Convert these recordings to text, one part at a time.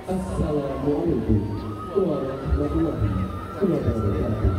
Assalamualaikum warahmatullahi wabarakatuh.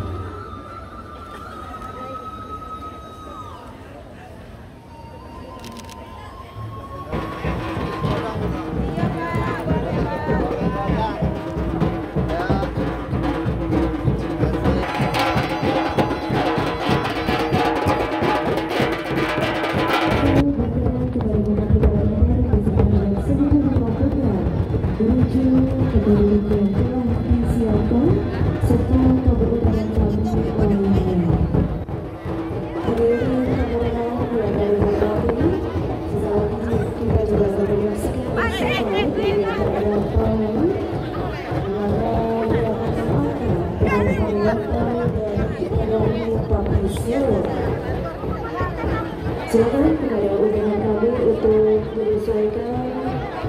Silakan kepada undangan kami untuk menyesuaikan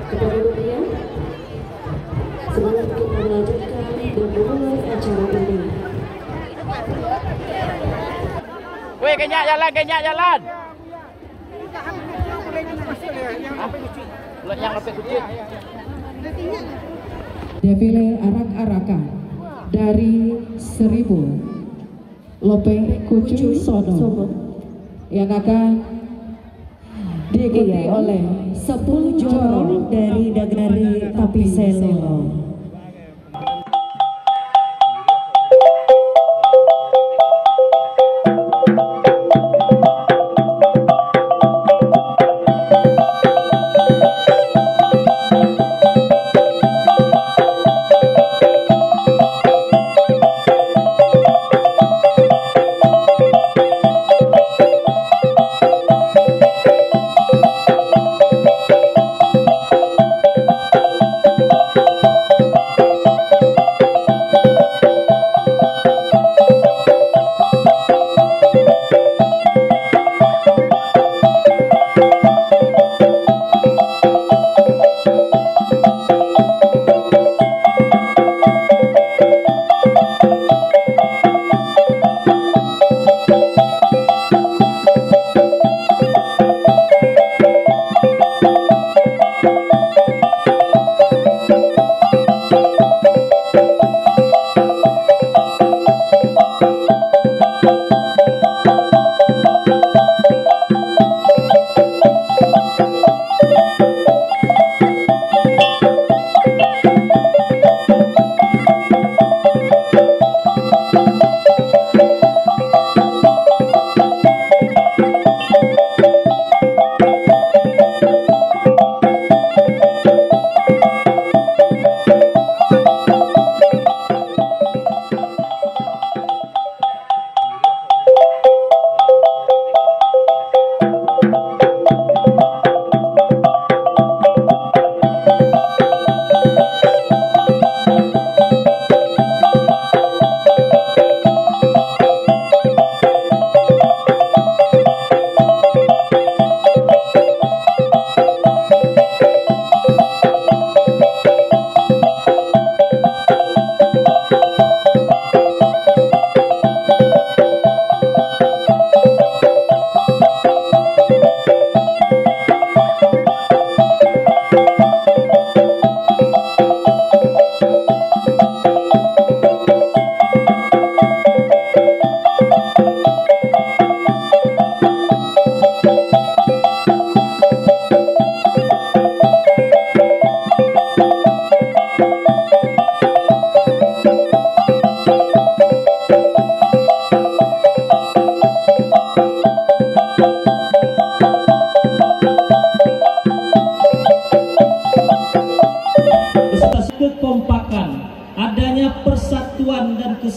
kedudukannya sebelum kita melanjutkan dan memulai acara ini. Weh, kenyak jalan, kenyak jalan. Yang lebih kecil. Defile arak-arakan dari 1000 Lope Kucu Sono yang akan diikuti oleh 10 joro dari Nagari Tapiselo.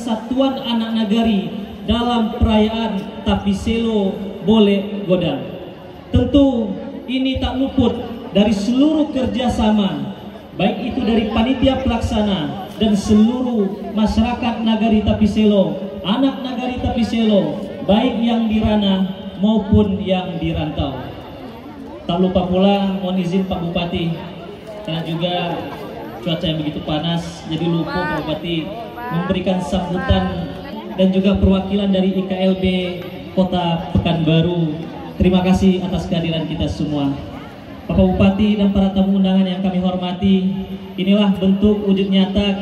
persatuan anak nagari dalam perayaan Tapiselo Boleh Godang. Tentu ini tak luput dari seluruh kerjasama, baik itu dari panitia pelaksana dan seluruh masyarakat Nagari Tapiselo, anak Nagari Tapiselo, baik yang di ranah maupun yang di rantau. Tak lupa pula, mohon izin Pak Bupati, karena juga cuaca yang begitu panas, jadi lupa Pak Bupati memberikan sambutan dan juga perwakilan dari IKLB Kota Pekanbaru. Terima kasih atas kehadiran kita semua. Bapak Bupati dan para tamu undangan yang kami hormati, inilah bentuk wujud nyata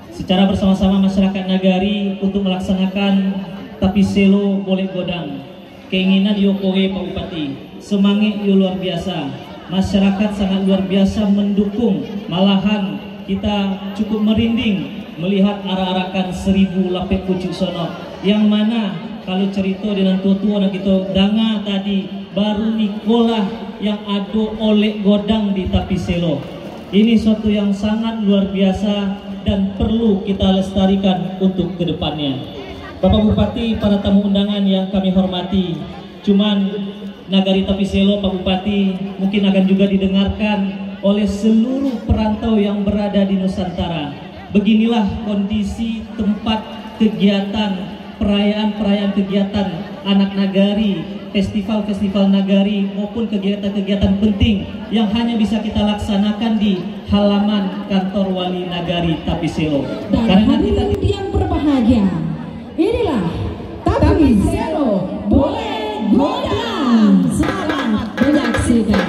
secara bersama-sama masyarakat Nagari untuk melaksanakan Tapiselo Boleh Godang. Keinginan Yokowe Pak Bupati, semangat yo luar biasa. Masyarakat sangat luar biasa mendukung, malahan kita cukup merinding melihat arah-arakan 1000 lapek pucuk sono, yang mana kalau cerita dengan tua-tua nak kita danga tadi baru Nikola yang ado oleh godang di Tapiselo. Ini suatu yang sangat luar biasa dan perlu kita lestarikan untuk kedepannya. Bapak Bupati, para tamu undangan yang kami hormati, cuman Nagari Tapiselo Pak Bupati mungkin akan juga didengarkan oleh seluruh perantau yang berada di Nusantara. Beginilah kondisi tempat kegiatan, perayaan-perayaan kegiatan anak nagari, festival-festival nagari maupun kegiatan-kegiatan penting yang hanya bisa kita laksanakan di halaman kantor wali Nagari Tapiselo. Dan hadirin yang berbahagia, inilah Tapiselo Boleh Godang. Selamat menyaksikan.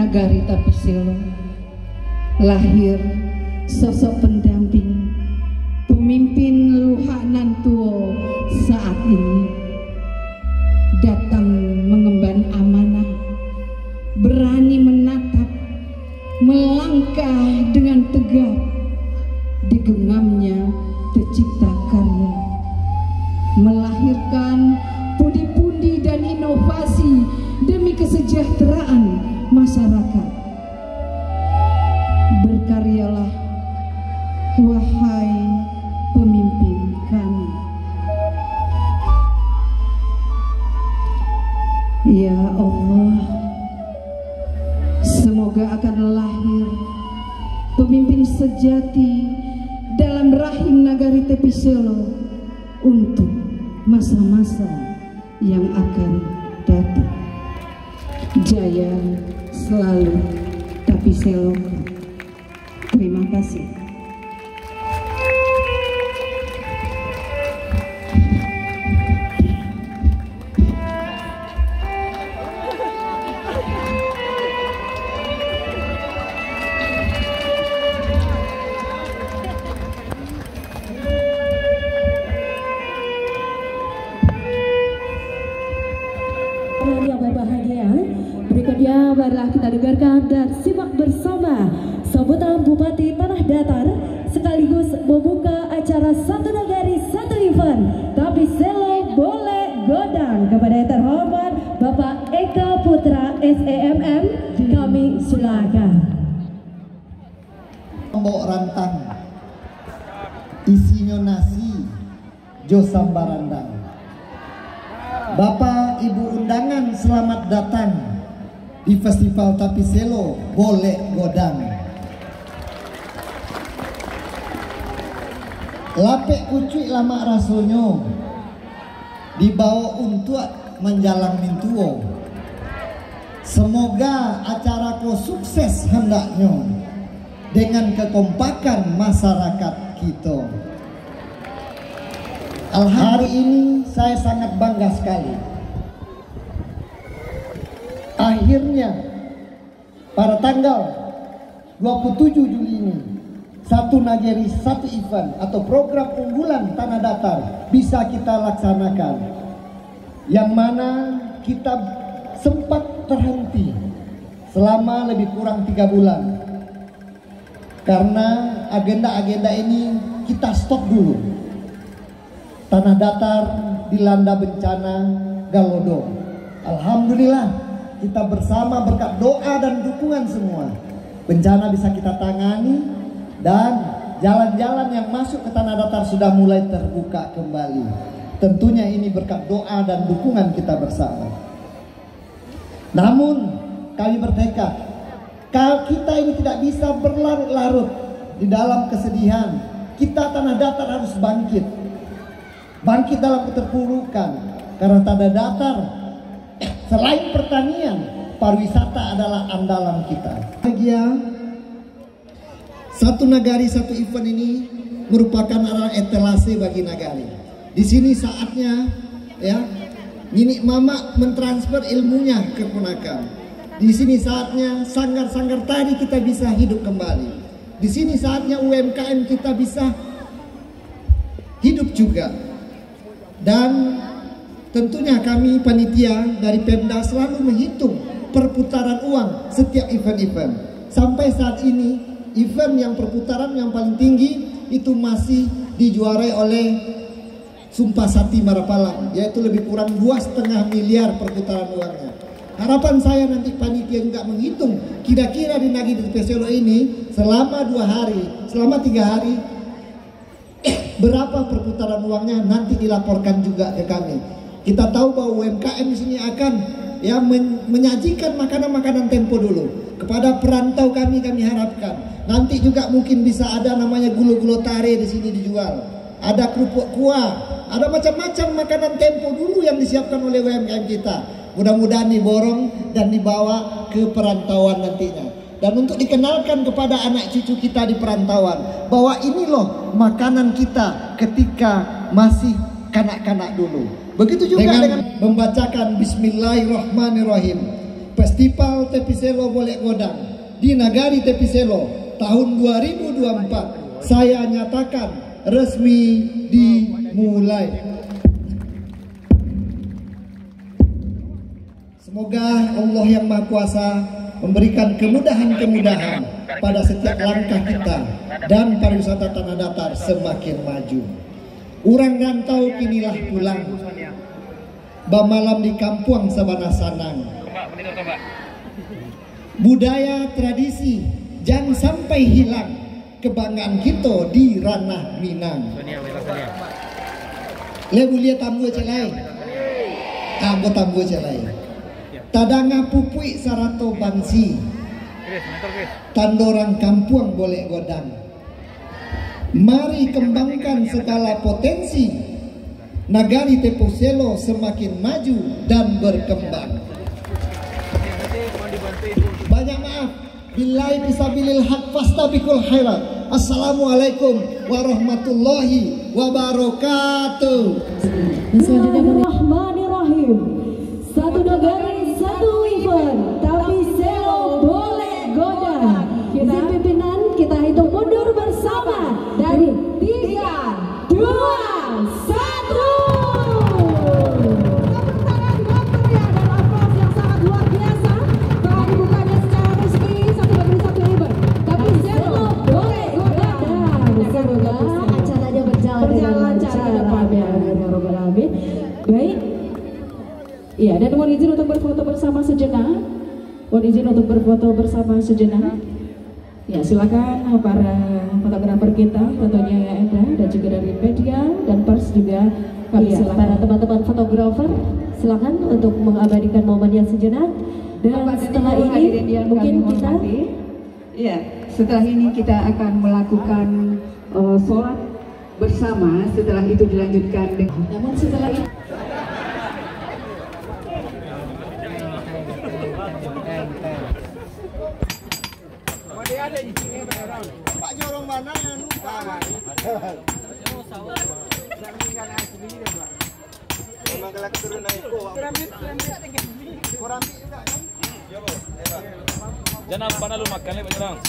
nagari Tapiselo lahir sosok pendamping, pemimpin luhanan tuo saat ini, datang mengemban amanah, berani menatap, melangkah dengan tegap, digenggamnya tercipta karya, melahirkan pundi-pundi dan inovasi demi kesejahteraan masyarakat. Berkaryalah, wahai pemimpin kami. Ya Allah, semoga akan lahir pemimpin sejati dalam rahim nagari Tapiselo untuk masa-masa yang akan datang. Jaya selalu Tapiselo. Terima kasih. Yang berbahagia, berikutnya marilah kita dengarkan dan simak bersama sambutan Bupati Tanah Datar sekaligus membuka acara Satu Nagari Satu Event Tapiselo Boleh Godang kepada yang terhormat Bapak Eka Putra SEMM. Kami silakan. Mbok rantang isinya nasi jo sambarandang. Bapak Ibu undangan, selamat datang di Festival Tapiselo Boleh Godang. Lapek kucuy lama rasulnya dibawa untuk menjalang mintuo. Semoga acara ko sukses hendaknya dengan kekompakan masyarakat kita. Hari ini saya sangat bangga sekali. Akhirnya pada tanggal 27 Juli ini Satu Nagari Satu Event atau program unggulan Tanah Datar bisa kita laksanakan, yang mana kita sempat terhenti selama lebih kurang 3 bulan karena agenda-agenda ini kita stop dulu. Tanah Datar dilanda bencana Galodo. Alhamdulillah kita bersama berkat doa dan dukungan semua, bencana bisa kita tangani dan jalan-jalan yang masuk ke Tanah Datar sudah mulai terbuka kembali. Tentunya ini berkat doa dan dukungan kita bersama. Namun kami bertekad, kalau kita ini tidak bisa berlarut-larut di dalam kesedihan. Kita Tanah Datar harus bangkit dalam keterpurukan, karena Tanah Datar selain pertanian, pariwisata adalah andalan kita. Bahagia Satu Nagari Satu Event ini merupakan adalah etalase bagi nagari. Di sini saatnya ya Ninik Mama mentransfer ilmunya ke ponakan. Di sini saatnya sanggar-sanggar tari kita bisa hidup kembali. Di sini saatnya UMKM kita bisa hidup juga. Dan tentunya kami panitia dari Pemda selalu menghitung perputaran uang setiap event-event. Sampai saat ini event yang perputaran yang paling tinggi itu masih dijuarai oleh Sumpah Sati Marapalang, yaitu lebih kurang 2,5 miliar perputaran uangnya. Harapan saya nanti panitia juga menghitung kira-kira di Nagari Tapiselo ini selama 2 hari, selama 3 hari berapa perputaran uangnya, nanti dilaporkan juga ke kami. Kita tahu bahwa UMKM di sini akan ya menyajikan makanan-makanan tempo dulu kepada perantau. Kami harapkan nanti juga mungkin bisa ada namanya gulo-gulo tare di sini dijual, ada kerupuk kuah, ada macam-macam makanan tempo dulu yang disiapkan oleh UMKM kita. Mudah-mudahan diborong dan dibawa ke perantauan nantinya. Dan untuk dikenalkan kepada anak cucu kita di perantauan bahwa ini loh makanan kita ketika masih kanak-kanak dulu. Begitu juga dengan membacakan Bismillahirrahmanirrahim. Festival Tepiselo Bolek Godang di Nagari Tepiselo tahun 2024 saya nyatakan resmi dimulai. Semoga Allah yang Maha Kuasa memberikan kemudahan-kemudahan pada setiap langkah kita dan pariwisata tanah datar semakin maju. Urang rantau kinilah pulang, bamalam di kampung sabana sanang. Budaya tradisi jangan sampai hilang, kebanggaan kita di ranah Minang. Lebu lihat tambu celai, tambu celai. Tadanga pupui sarato bansi, tandorang kampung boleh godang. Mari kembangkan segala potensi, Nagari Tepiselo semakin maju dan berkembang. Banyak maaf, billahi fisabilil haq fastabiqul khairat. Assalamualaikum warahmatullahi wabarakatuh. Bismillahirrahmanirrahim. Satu negari, satu event, Tepiselo Bolek Godang. Izin pimpinan, kita hitung mundur bersama dari 3, 2, 1. Baik. Iya, dan mohon izin untuk berfoto bersama sejenak. Mohon izin untuk berfoto bersama sejenak. Ya, silakan para fotografer kita, tentunya ya Enda dan juga dari media dan pers juga. Kami silakan para teman-teman fotografer, silakan untuk mengabadikan momen yang sejenak. Dan setelah ini mungkin kita, ya, setelah ini kita akan melakukan sholat bersama. Setelah itu dilanjutkan dengan. Namun setelah itu. Pak Jorong mana yang lupa? Mangala keturunan itu. Kurang juga kan? Jangan lupa lu makan Pak Jorong.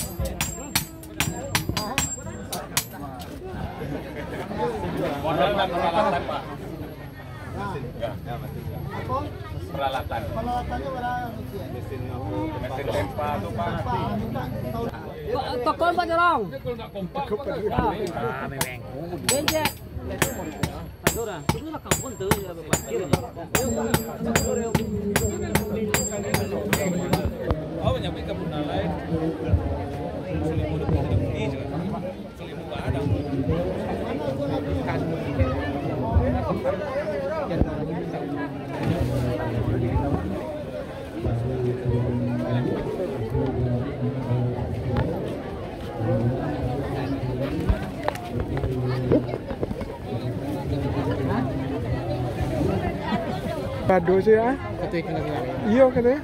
Peralatan Pak. Peralatan. Peralatannya berapa? Mesin tempa tuh Pak. Tokon Pak Jorong. Enggak kompak. Memang. Benjek. Adora, itu lah kampung tuh ya parkir. Oh, nyampe ke Bunalai. Selimut ini juga. Selimut ada. Padu sih ya? Iya katanya.